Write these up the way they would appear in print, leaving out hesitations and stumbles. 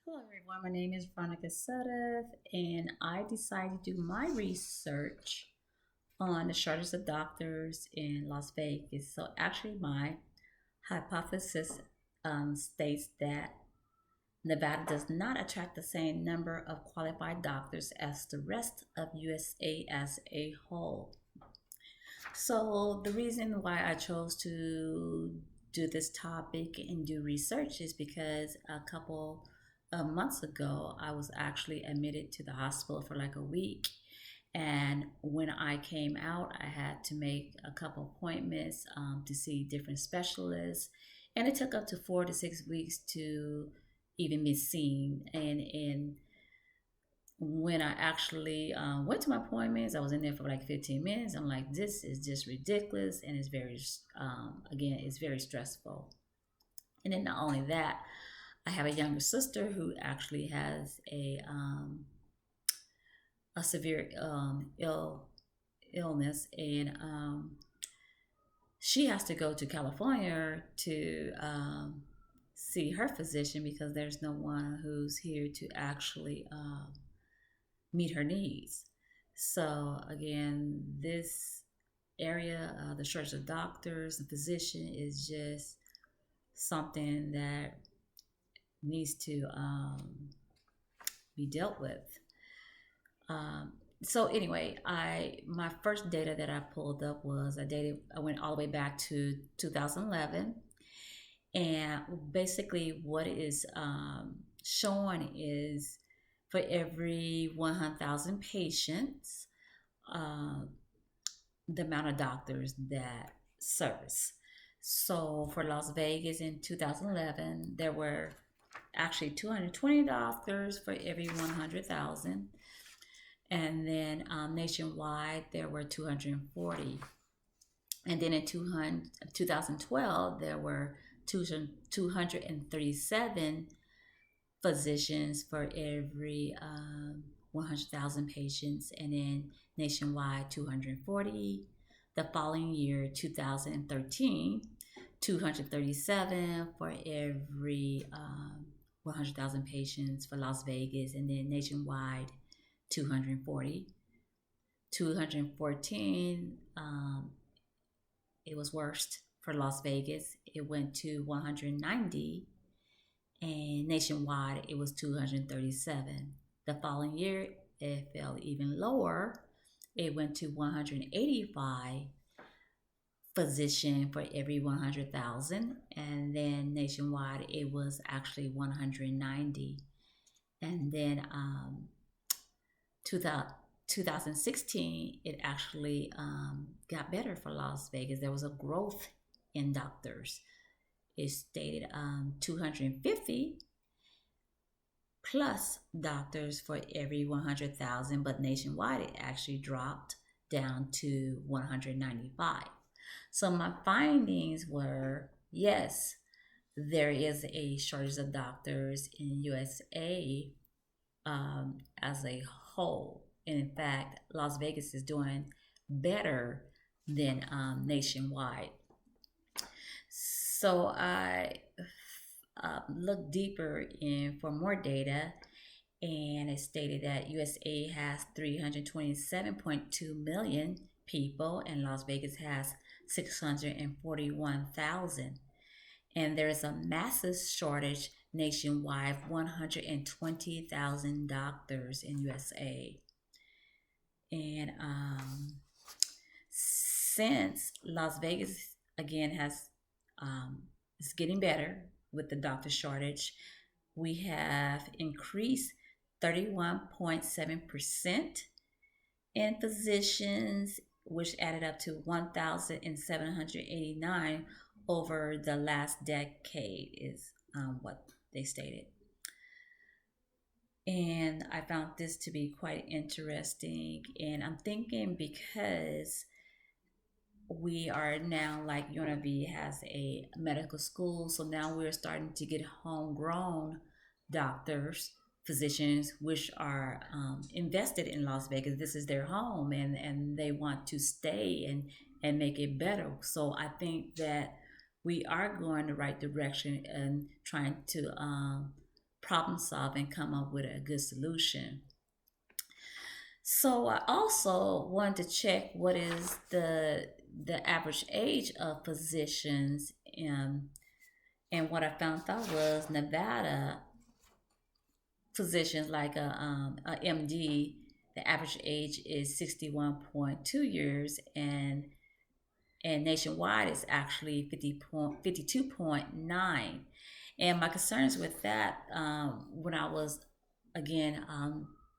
Hello, everyone. My name is Veronica Sudduth, and I decided to do my research on the shortage of doctors in Las Vegas. So, actually, my hypothesis states that Nevada does not attract the same number of qualified doctors as the rest of USA as a whole. So, the reason why I chose to do this topic and do research is because a couple of months ago, I was actually admitted to the hospital for like a week. And when I came out, I had to make a couple appointments to see different specialists. And it took up to 4 to 6 weeks to even be seen. And when I actually went to my appointments, I was in there for like 15 minutes. I'm like, this is just ridiculous, and it's very, again, it's very stressful. And then not only that, I have a younger sister who actually has a severe illness, and she has to go to California to see her physician because there's no one who's here to actually meet her needs. So again, this area, the shortage of doctors and physician is just something that needs to be dealt with. So anyway, I my first data that I pulled up was I went all the way back to 2011, and basically what is showing is for every 100,000 patients, uh, the amount of doctors that service. So for Las Vegas in 2011, there were actually 220 doctors for every 100,000. And then nationwide, there were 240. And then in 2012, there were 237 physicians for every 100,000 patients, and then nationwide 240. The following year, 2013, 237 for every 100,000 patients for Las Vegas, and then nationwide 240. 214, it was worst for Las Vegas. It went to 190, and nationwide it was 237. The following year, it fell even lower. It went to 185 physician for every 100,000, and then nationwide it was actually 190. And then 2016, it actually got better for Las Vegas. There was a growth in doctors. It stated 250 plus doctors for every 100,000, but nationwide it actually dropped down to 195. So my findings were, yes, there is a shortage of doctors in USA as a whole. And in fact, Las Vegas is doing better than nationwide. So I looked deeper in for more data, and it stated that USA has 327.2 million people, and Las Vegas has 641,000. And there is a massive shortage nationwide, 120,000 doctors in USA. And since Las Vegas again has is getting better with the doctor shortage, we have increased 31.7% in physicians, which added up to 1,789 over the last decade, is what they stated. And I found this to be quite interesting. And I'm thinking because we are now, like UNLV has a medical school, so now we're starting to get homegrown doctors, physicians, which are invested in Las Vegas. This is their home, and they want to stay and make it better. So I think that we are going the right direction and trying to problem solve and come up with a good solution. So I also wanted to check what is the average age of physicians, and what I found out was Nevada physicians like a MD, the average age is 61.2 years, and nationwide is actually 52.9. And my concerns with that, when I was again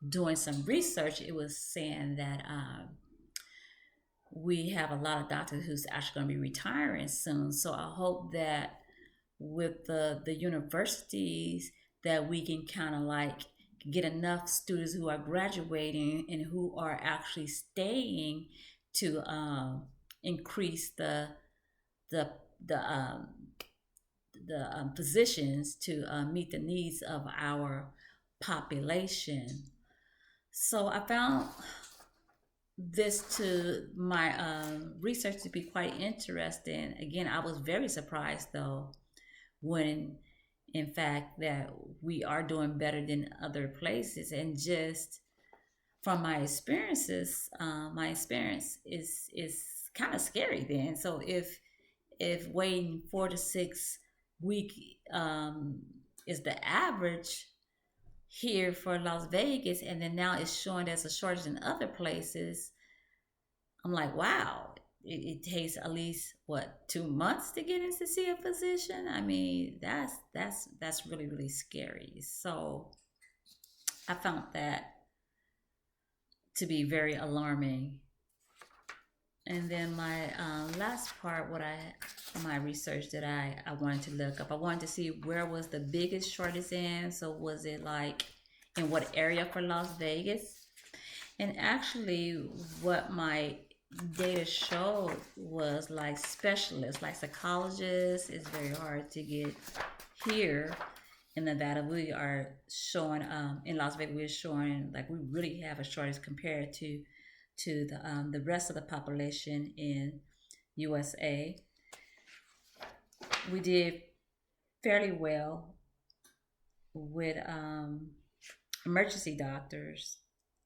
doing some research, it was saying that we have a lot of doctors who's actually going to be retiring soon. So I hope that with the universities that we can kind of like get enough students who are graduating and who are actually staying to increase the the um, the positions to meet the needs of our population. So I found this to my research to be quite interesting. Again, I was very surprised though when in fact that we are doing better than other places, and just from my experiences, my experience is kind of scary then. So if waiting 4 to 6 week is the average here for Las Vegas, and then now it's showing there's a shortage in other places, I'm like, wow, it takes at least what 2 months to get in to see a physician. I mean, that's really really scary. So I found that to be very alarming. And then my last part, my research that I wanted to look up, I wanted to see where was the biggest shortage in. So was it like in what area for Las Vegas? And actually, what my data showed was like specialists, like psychologists, is very hard to get here in Nevada. We are showing in Las Vegas, we're showing like we really have a shortage compared to the rest of the population in USA. We did fairly well with emergency doctors.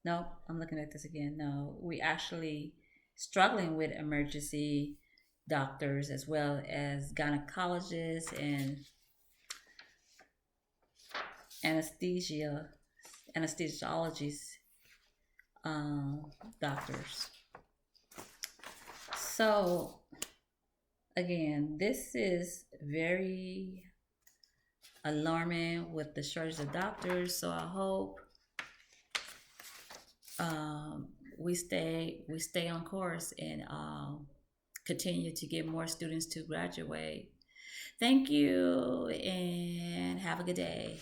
No, I'm looking at this again. No, we actually struggling with emergency doctors as well as gynecologists and anesthesiologists, doctors. So again, this is very alarming with the shortage of doctors. So I hope we stay on course and continue to get more students to graduate. Thank you and have a good day.